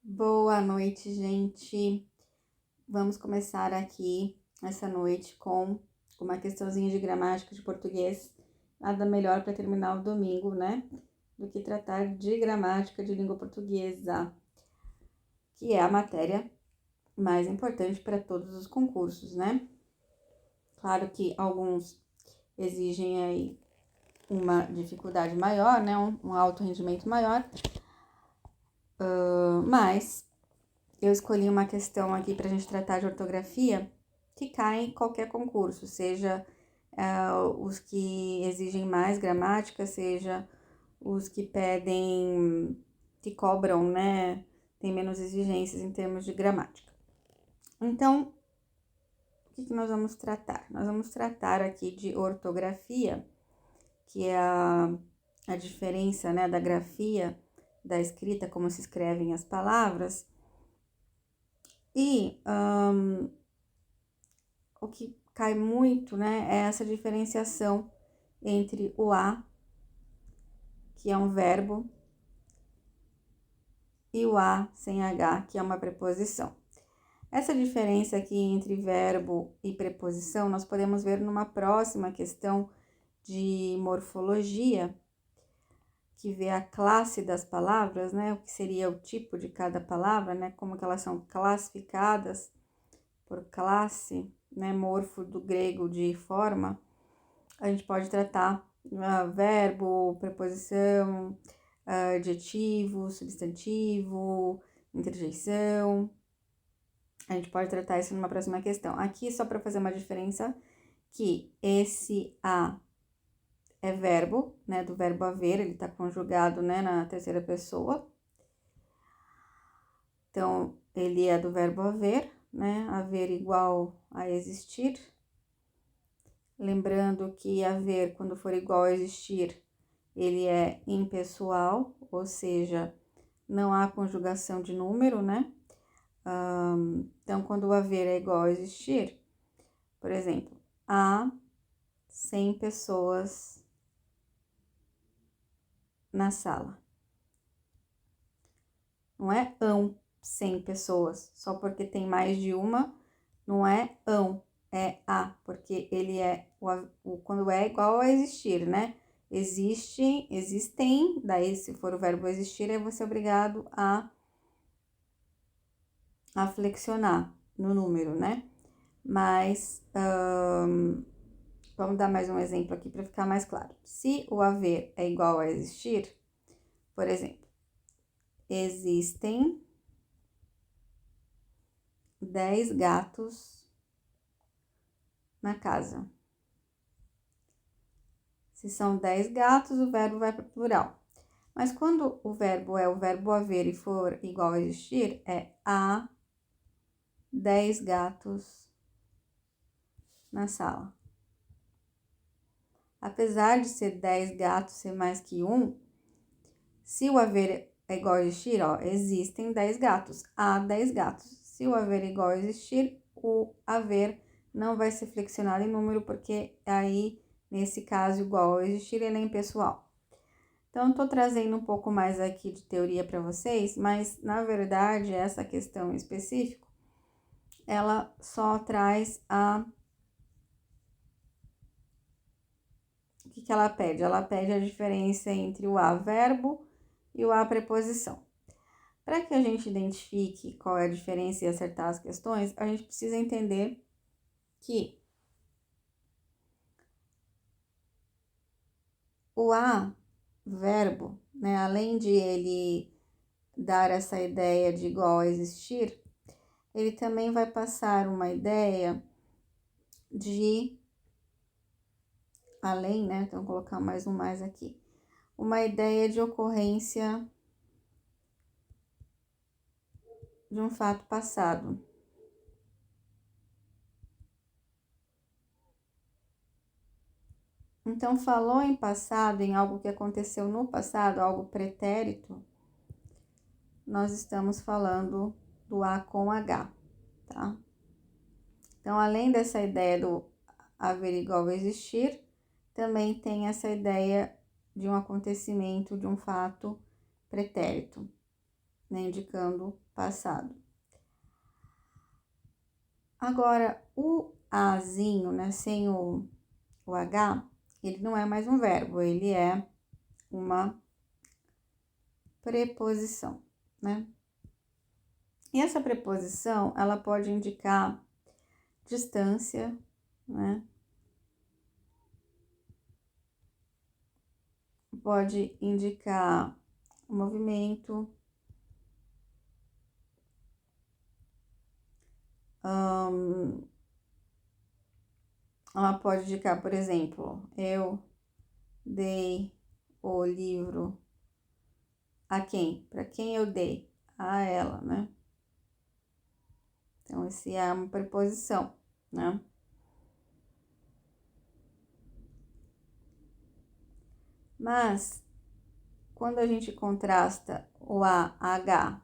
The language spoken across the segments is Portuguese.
Boa noite, gente. Vamos começar aqui essa noite com uma questãozinha de gramática de português. Nada melhor para terminar o domingo, né? Do que tratar de gramática de língua portuguesa, que é a matéria mais importante para todos os concursos, né? Claro que alguns exigem aí uma dificuldade maior, né? Um alto rendimento maior, mas eu escolhi uma questão aqui para a gente tratar de ortografia que cai em qualquer concurso, seja os que exigem mais gramática, seja os que pedem, que cobram, né? Tem menos exigências em termos de gramática. Então, o que nós vamos tratar? Nós vamos tratar aqui de ortografia, que é a diferença, né, da grafia, da escrita, como se escrevem as palavras. E o que cai muito, né, é essa diferenciação entre o a, que é um verbo, e o a sem h, que é uma preposição. Essa diferença aqui entre verbo e preposição nós podemos ver numa próxima questão de morfologia, que vê a classe das palavras, né, o que seria o tipo de cada palavra, né, como que elas são classificadas por classe, né, morfo do grego de forma. A gente pode tratar verbo, preposição, adjetivo, substantivo, interjeição. A gente pode tratar isso numa próxima questão. Aqui, só para fazer uma diferença, que esse a é verbo, né, do verbo haver, ele está conjugado, né, na terceira pessoa. Então, ele é do verbo haver, né, haver igual a existir. Lembrando que haver, quando for igual a existir, ele é impessoal, ou seja, não há conjugação de número, né? Então, quando o haver é igual a existir, por exemplo, há 100 pessoas na sala. Não é 100 pessoas, só porque tem mais de uma, não é é a, porque ele é, quando é igual a existir, né? Existem, daí se for o verbo existir, aí você é obrigado a flexionar no número, né? Mas, vamos dar mais um exemplo aqui para ficar mais claro. Se o haver é igual a existir, por exemplo, existem 10 gatos na casa. Se são 10 gatos, o verbo vai para o plural. Mas quando o verbo é o verbo haver e for igual a existir, é há 10 gatos na sala. Apesar de ser 10 gatos ser mais que um, se o haver é igual a existir, ó, existem 10 gatos, há 10 gatos. Se o haver é igual a existir, o haver não vai ser flexionado em número, porque aí, nesse caso, igual a existir, ele é impessoal. Então, estou trazendo um pouco mais aqui de teoria para vocês, mas, na verdade, essa questão em específico, ela só traz o que ela pede? Ela pede a diferença entre o a verbo e o a preposição. Para que a gente identifique qual é a diferença e acertar as questões, a gente precisa entender que o a verbo, né, além de ele dar essa ideia de igual a existir, ele também vai passar uma ideia de além, né? Então, vou colocar mais um mais aqui. Uma ideia de ocorrência de um fato passado. Então, falou em passado, em algo que aconteceu no passado, algo pretérito, nós estamos falando do A com H, tá? Então, além dessa ideia do haver igual a existir, também tem essa ideia de um acontecimento, de um fato pretérito. né, indicando passado. Agora, o azinho, né, sem o H, ele não é mais um verbo, ele é uma preposição, né? E essa preposição, ela pode indicar distância, né? Pode indicar movimento, ela pode indicar, por exemplo, eu dei o livro a quem? Para quem eu dei? A ela, né? Então, esse é uma preposição, né? Mas, quando a gente contrasta o AH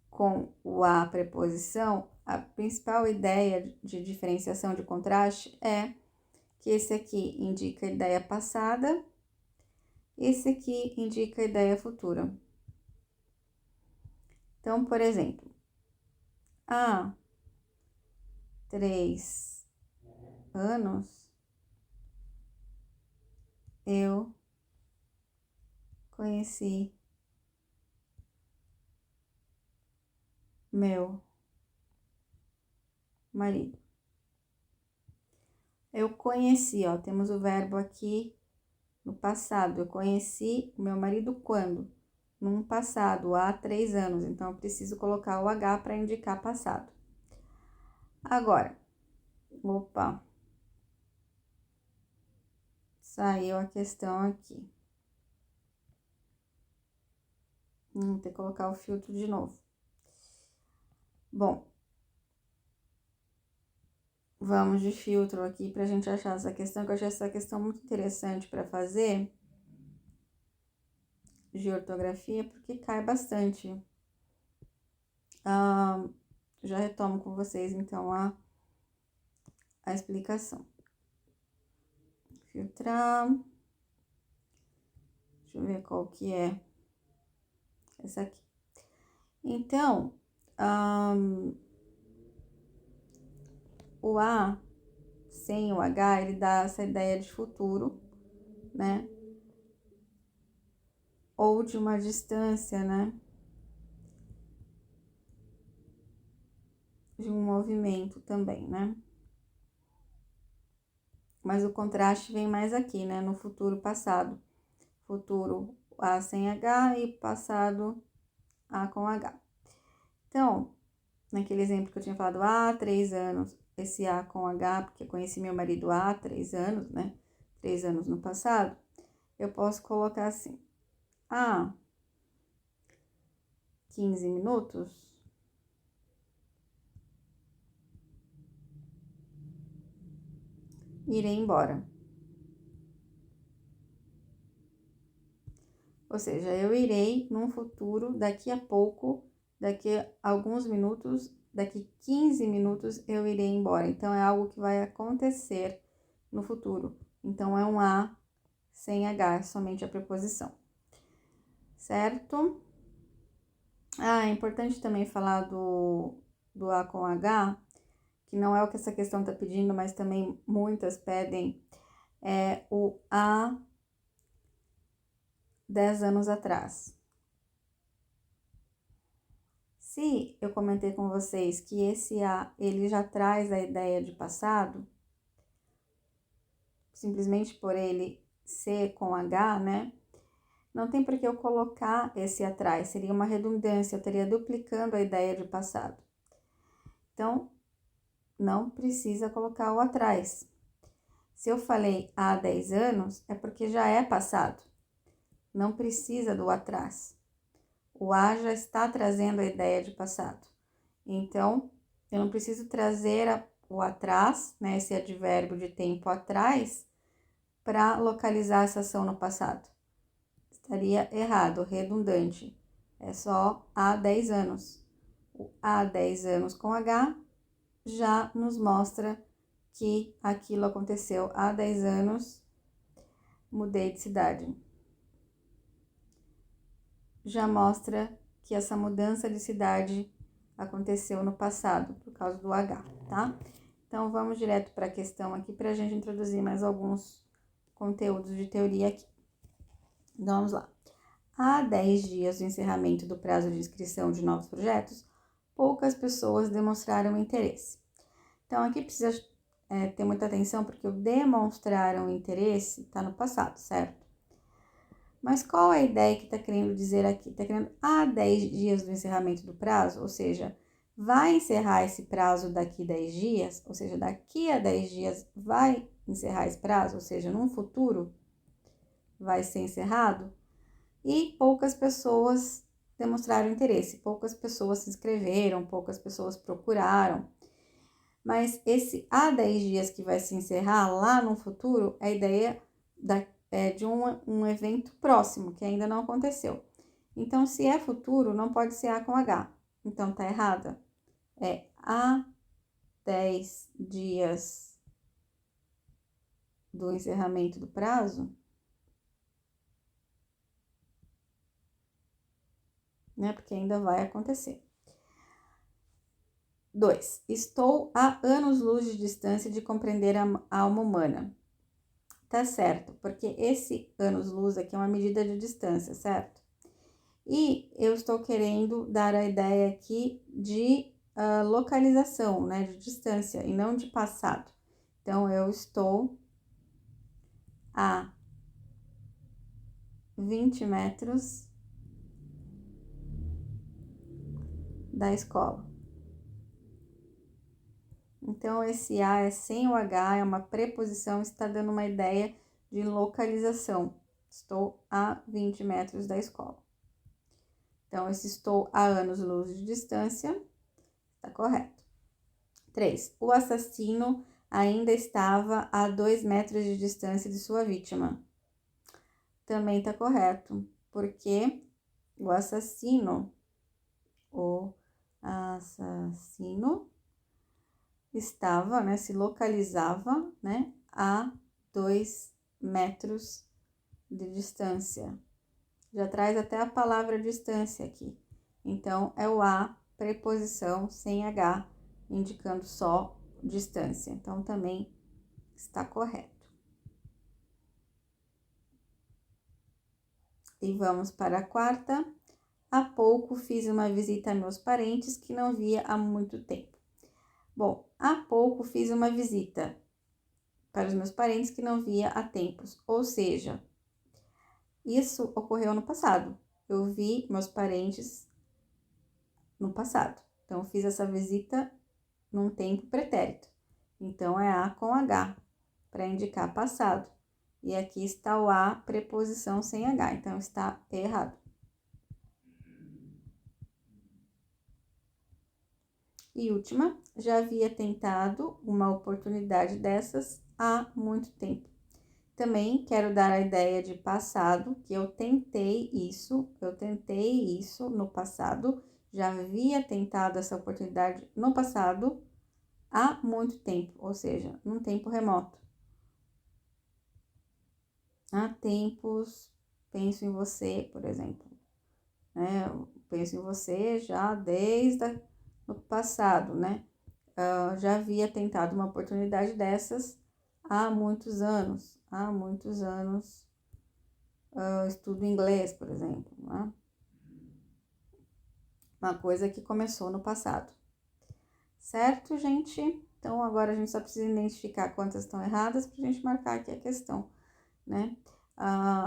com o A preposição, a principal ideia de diferenciação de contraste é que esse aqui indica a ideia passada, esse aqui indica a ideia futura. Então, por exemplo, há 3 anos eu conheci meu marido. Eu conheci, ó, temos o verbo aqui no passado. Eu conheci o meu marido quando? Num passado, há 3 anos. Então, eu preciso colocar o H para indicar passado. Agora, opa, saiu a questão aqui. Vou ter que colocar o filtro de novo. Bom, vamos de filtro aqui para a gente achar essa questão, que eu achei essa questão muito interessante para fazer de ortografia, porque cai bastante. Já retomo com vocês, então, a explicação. Filtrar. Deixa eu ver qual que é essa aqui. Então, o A sem o H, ele dá essa ideia de futuro, né? Ou de uma distância, né? De um movimento também, né? Mas o contraste vem mais aqui, né? No futuro passado. Futuro A sem H e passado A com H. Então, naquele exemplo que eu tinha falado, há 3 anos, esse A com H, porque eu conheci meu marido há 3 anos, né? 3 anos no passado, eu posso colocar assim, há 15 minutos, irei embora. Ou seja, eu irei num futuro, daqui a pouco, daqui a alguns minutos, daqui 15 minutos eu irei embora. Então, é algo que vai acontecer no futuro. Então, é um A sem H, é somente a preposição. Certo? É importante também falar do A com H, que não é o que essa questão está pedindo, mas também muitas pedem, é o A 10 anos atrás. Se eu comentei com vocês que esse A, ele já traz a ideia de passado, simplesmente por ele ser com H, né? Não tem por que eu colocar esse atrás, seria uma redundância, eu estaria duplicando a ideia de passado. Então, não precisa colocar o atrás. Se eu falei há 10 anos, é porque já é passado. Não precisa do atrás. O A já está trazendo a ideia de passado. Então, eu não preciso trazer o atrás, né, esse advérbio de tempo atrás, para localizar essa ação no passado. Estaria errado, redundante. É só há 10 anos. O há 10 anos com H já nos mostra que aquilo aconteceu há 10 anos, mudei de cidade. já mostra que essa mudança de cidade aconteceu no passado, por causa do H, tá? Então, vamos direto para a questão aqui, para a gente introduzir mais alguns conteúdos de teoria aqui. Então, vamos lá. Há 10 dias do encerramento do prazo de inscrição de novos projetos, poucas pessoas demonstraram interesse. Então, aqui precisa ter muita atenção, porque o demonstraram interesse está no passado, certo? Mas qual é a ideia que está querendo dizer aqui? Está querendo há 10 dias do encerramento do prazo, ou seja, vai encerrar esse prazo daqui 10 dias, ou seja, daqui a 10 dias vai encerrar esse prazo, ou seja, num futuro vai ser encerrado, e poucas pessoas demonstraram interesse, poucas pessoas se inscreveram, poucas pessoas procuraram. Mas esse há 10 dias que vai se encerrar lá no futuro, a ideia de um evento próximo, que ainda não aconteceu. Então, se é futuro, não pode ser A com H. Então, tá errada. É há 10 dias do encerramento do prazo, né? Porque ainda vai acontecer. 2. Estou a anos-luz de distância de compreender a alma humana. Tá certo, porque esse anos-luz aqui é uma medida de distância, certo? E eu estou querendo dar a ideia aqui de localização, né? De distância e não de passado. Então, eu estou a 20 metros da escola. Então, esse A é sem o H, é uma preposição, está dando uma ideia de localização. Estou a 20 metros da escola. Então, esse estou a anos-luz de distância, está correto. 3. O assassino ainda estava a 2 metros de distância de sua vítima. Também está correto, porque o assassino estava, né, se localizava, né, a 2 metros de distância. Já traz até a palavra distância aqui. Então, é o A, preposição sem H, indicando só distância. Então, também está correto. E vamos para a quarta. Há pouco fiz uma visita a meus parentes que não via há muito tempo. Bom, há pouco fiz uma visita para os meus parentes que não via há tempos. Ou seja, isso ocorreu no passado. Eu vi meus parentes no passado. Então, eu fiz essa visita num tempo pretérito. Então, é A com H, para indicar passado. E aqui está o A, preposição sem H. Então, está errado. E última, já havia tentado uma oportunidade dessas há muito tempo. Também quero dar a ideia de passado, que eu tentei isso no passado, já havia tentado essa oportunidade no passado há muito tempo, ou seja, num tempo remoto. Há tempos, penso em você, por exemplo, né? Eu penso em você já desde o passado, né? Já havia tentado uma oportunidade dessas há muitos anos. Estudo inglês, por exemplo, né? Uma coisa que começou no passado. Certo, gente? Então, agora a gente só precisa identificar quantas estão erradas para a gente marcar aqui a questão, né?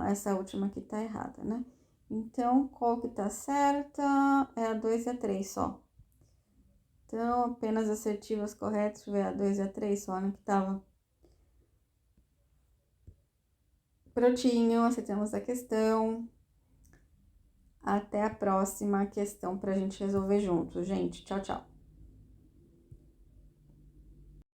Essa última aqui tá errada, né? Então, qual que tá certa? É a 2 e a 3 só. Então, apenas assertivas corretas, deixa eu ver, a 2 e a 3 só, né? Que tava. Prontinho, acertamos a questão. Até a próxima questão pra gente resolver junto, gente. Tchau, tchau.